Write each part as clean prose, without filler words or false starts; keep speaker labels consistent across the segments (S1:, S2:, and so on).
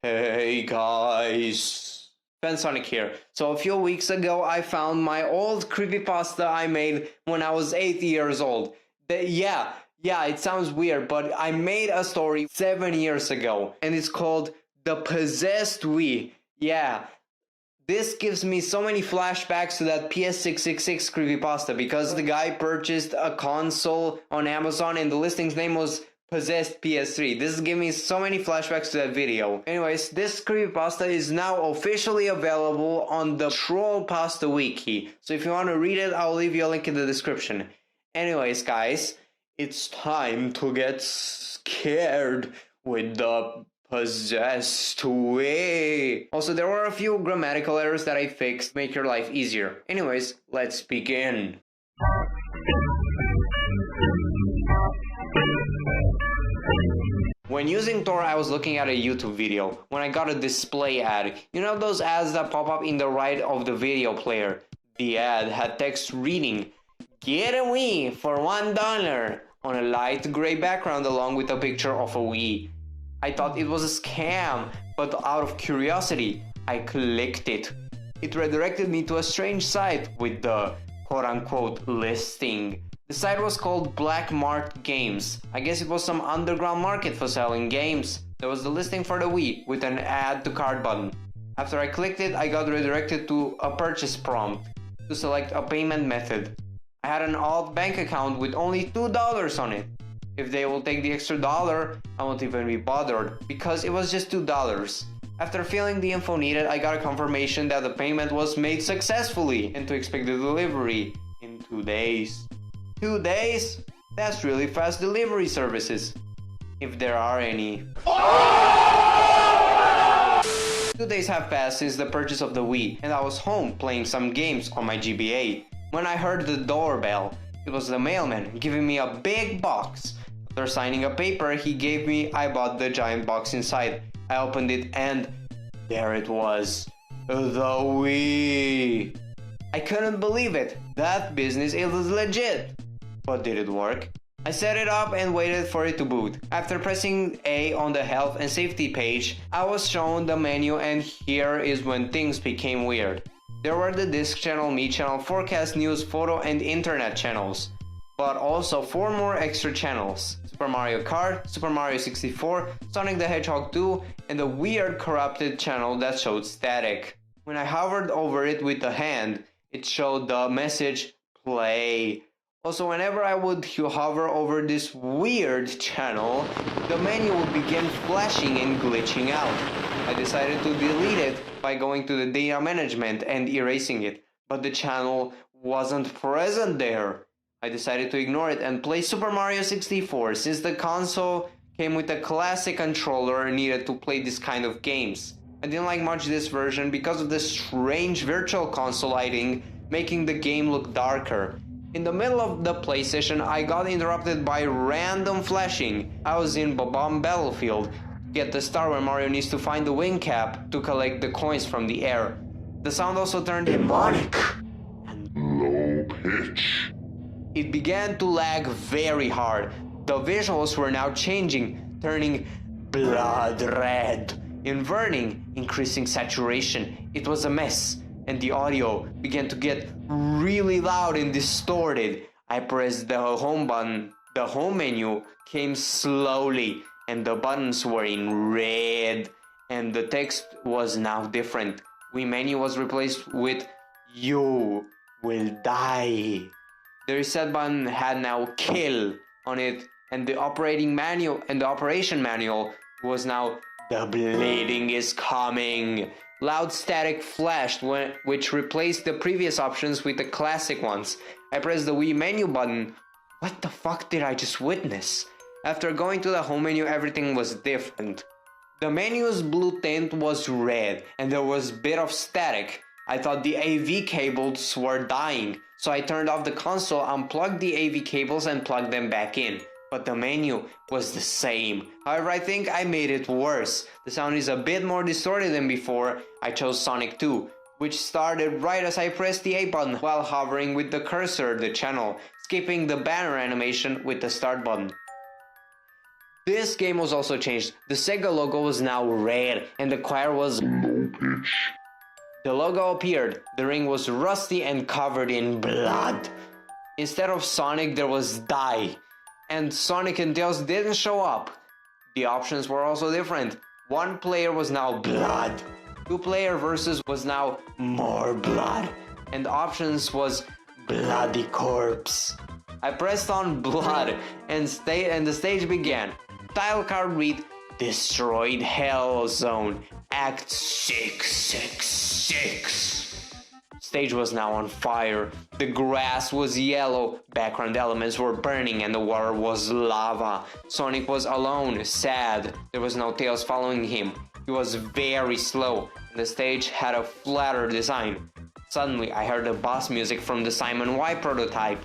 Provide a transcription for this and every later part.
S1: Hey guys, Sonic here. So a few weeks ago I found my old creepypasta I made when I was 8 years old. Yeah, it sounds weird, but I made a story 7 years ago and it's called The Possessed Wii. Yeah, this gives me so many flashbacks to that PS666 creepypasta because the guy purchased a console on Amazon and the listing's name was Possessed PS3. This is giving me so many flashbacks to that video. Anyways, this creepypasta is now officially available on the Trollpasta Wiki. So if you want to read it, I'll leave you a link in the description. Anyways, guys, it's time to get scared with the Possessed Wii. Also, there were a few grammatical errors that I fixed to make your life easier. Anyways, let's begin. When using Tor, I was looking at a YouTube video when I got a display ad. You know those ads that pop up in the right of the video player? The ad had text reading, "Get a Wii for $1" on a light gray background along with a picture of a Wii. I thought it was a scam, but out of curiosity, I clicked it. It redirected me to a strange site with the quote-unquote listing. The site was called Black Mart Games. I guess it was some underground market for selling games. There was the listing for the Wii with an add to cart button. After I clicked it, I got redirected to a purchase prompt to select a payment method. I had an alt bank account with only $2 on it. If they will take the extra $1, I won't even be bothered because it was just $2. After filling the info needed, I got a confirmation that the payment was made successfully and to expect the delivery in 2 days. 2 days? That's really fast delivery services. If there are any. 2 days have passed since the purchase of the Wii, and I was home playing some games on my GBA. When I heard the doorbell, it was the mailman giving me a big box. After signing a paper he gave me, I bought the giant box inside. I opened it and there it was. The Wii. I couldn't believe it. That business is legit. But did it work? I set it up and waited for it to boot. After pressing A on the health and safety page, I was shown the menu and here is when things became weird. There were the disc channel, me channel, forecast, news, photo and internet channels. But also 4 more extra channels. Super Mario Kart, Super Mario 64, Sonic the Hedgehog 2 and a weird corrupted channel that showed static. When I hovered over it with the hand, it showed the message play. Also, whenever I would hover over this weird channel, the menu would begin flashing and glitching out. I decided to delete it by going to the data management and erasing it, but the channel wasn't present there. I decided to ignore it and play Super Mario 64 since the console came with a classic controller needed to play this kind of games. I didn't like much this version because of the strange virtual console lighting making the game look darker. In the middle of the play session, I got interrupted by random flashing. I was in Bomb Battlefield. Get the star where Mario needs to find the wing cap to collect the coins from the air. The sound also turned demonic and low pitch. It began to lag very hard. The visuals were now changing, turning blood red, inverting, increasing saturation. It was a mess. And the audio began to get really loud and distorted. I pressed the home button. The home menu came slowly and the buttons were in red and the text was now different. Wii menu was replaced with "You will die." The reset button had now "Kill" on it and the operation manual was now "The bleeding is coming." Loud static flashed which replaced the previous options with the classic ones. I pressed the Wii menu button. What the fuck did I just witness? After going to the home menu, everything was different. The menu's blue tint was red and there was a bit of static. I thought the AV cables were dying, so I turned off the console, unplugged the AV cables and plugged them back in. But the menu was the same. However, I think I made it worse. The sound is a bit more distorted than before. I chose Sonic 2, which started right as I pressed the A button while hovering with the cursor the channel, skipping the banner animation with the start button. This game was also changed. The Sega logo was now red and the choir was low pitch. The logo appeared. The ring was rusty and covered in blood. Instead of Sonic, there was Dye. And Sonic and Tails didn't show up. The options were also different. One player was now blood. Two-player versus was now more blood. And options was bloody corpse. I pressed on blood and the stage began. Title card read Destroyed Hell Zone Act 666. Stage was now on fire. The grass was yellow, background elements were burning, and the water was lava. Sonic was alone, sad. There was no Tails following him. He was very slow, and the stage had a flatter design. Suddenly, I heard the boss music from the Simon Y prototype.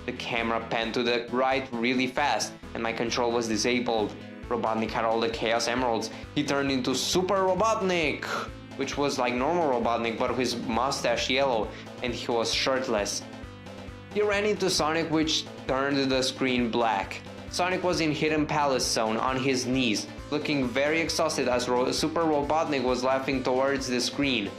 S1: The camera panned to the right really fast, and my control was disabled. Robotnik had all the Chaos Emeralds. He turned into Super Robotnik, which was like normal Robotnik but his mustache yellow, and he was shirtless. He ran into Sonic, which turned the screen black. Sonic was in Hidden Palace Zone on his knees, looking very exhausted as Super Robotnik was laughing towards the screen.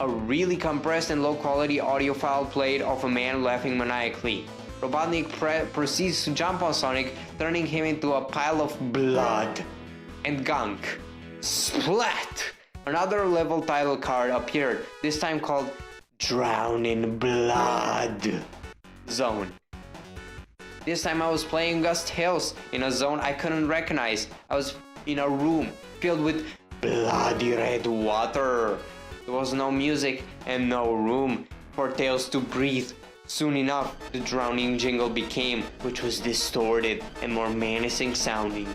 S1: A really compressed and low quality audio file played of a man laughing maniacally. Robotnik proceeds to jump on Sonic, turning him into a pile of blood and gunk. Splat! Another level title card appeared, this time called Drown in Blood Zone. This time I was playing Gus Tails in a zone I couldn't recognize. I was in a room filled with bloody red water. There was no music and no room for Tails to breathe. Soon enough, the drowning jingle became, which was distorted and more menacing sounding.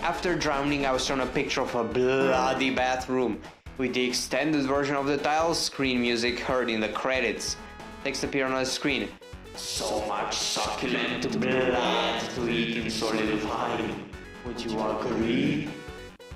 S1: After drowning, I was shown a picture of a bloody bathroom with the extended version of the title screen music heard in the credits. Text appeared on the screen. So much succulent blood to eat and solidify. Would you agree?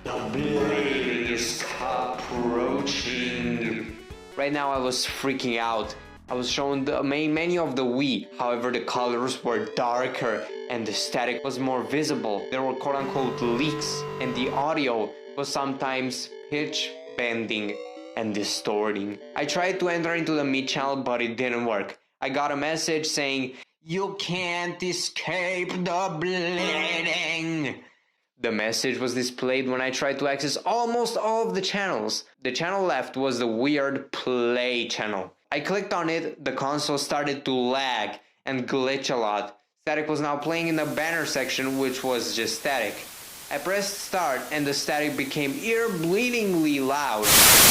S1: The bleeding is approaching. Right now I was freaking out. I was shown the main menu of the Wii, however the colors were darker and the static was more visible. There were quote-unquote leaks and the audio was sometimes pitch bending and distorting. I tried to enter into the mid channel but it didn't work. I got a message saying, "You can't escape the bleeding." The message was displayed when I tried to access almost all of the channels. The channel left was the weird play channel. I clicked on it, the console started to lag and glitch a lot. Static was now playing in the banner section, which was just static. I pressed start and the static became ear-bleedingly loud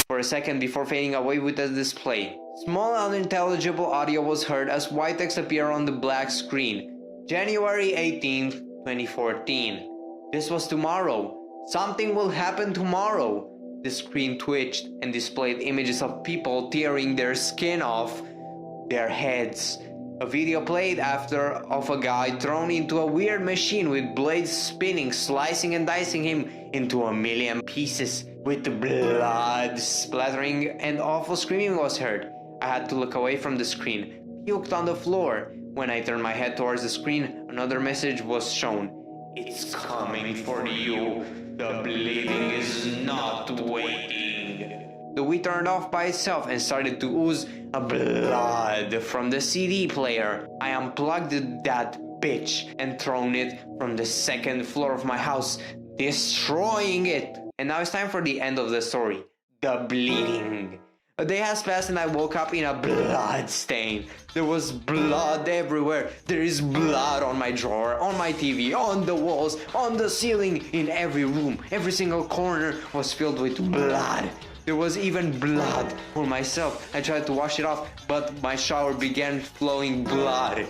S1: for a second before fading away with the display. Small unintelligible audio was heard as white text appeared on the black screen. January 18th, 2014. This was tomorrow. Something will happen tomorrow. The screen twitched and displayed images of people tearing their skin off their heads. A video played after of a guy thrown into a weird machine with blades spinning, slicing and dicing him into a million pieces. With blood splattering and awful screaming was heard. I had to look away from the screen, puked on the floor. When I turned my head towards the screen, another message was shown. It's coming for you. The bleeding is not waiting. The Wii turned off by itself and started to ooze blood from the CD player. I unplugged that bitch and thrown it from the second floor of my house, destroying it. And now it's time for the end of the story. The bleeding. A day has passed and I woke up in a blood stain. There was blood everywhere. There is blood on my drawer, on my TV, on the walls, on the ceiling, in every room. Every single corner was filled with blood. There was even blood for myself. I tried to wash it off, but my shower began flowing blood.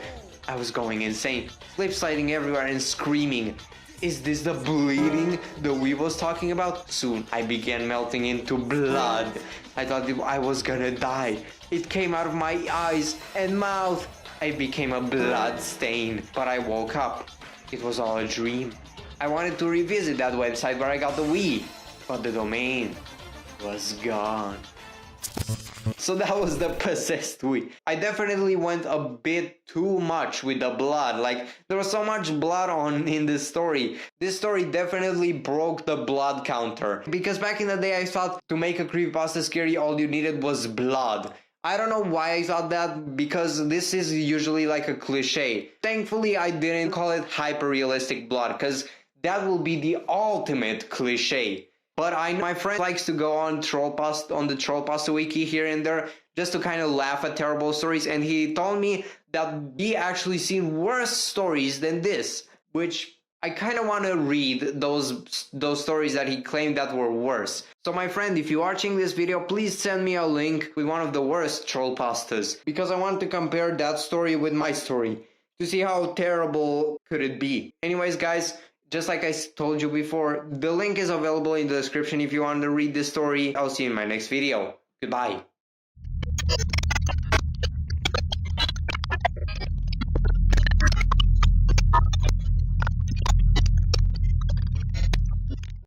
S1: I was going insane, slip sliding everywhere and screaming. Is this the bleeding the Wii was talking about? Soon I began melting into blood. I thought I was gonna die. It came out of my eyes and mouth. I became a blood stain, but I woke up. It was all a dream. I wanted to revisit that website where I got the Wii, but the domain was gone. So that was the Possessed Wii. I definitely went a bit too much with the blood. Like, there was so much blood in this story. This story definitely broke the blood counter. Because back in the day, I thought to make a creepypasta scary, all you needed was blood. I don't know why I thought that, because this is usually like a cliche. Thankfully, I didn't call it hyper-realistic blood, because that will be the ultimate cliche. But I know my friend likes to go on the Trollpasta wiki here and there just to kind of laugh at terrible stories, and he told me that he actually seen worse stories than this, which I kind of want to read those stories that he claimed that were worse. So my friend, if you're watching this video, please send me a link with one of the worst Trollpastas, because I want to compare that story with my story to see how terrible could it be. Anyways, guys, just like I told you before, the link is available in the description if you want to read this story. I'll see you in my next video. Goodbye.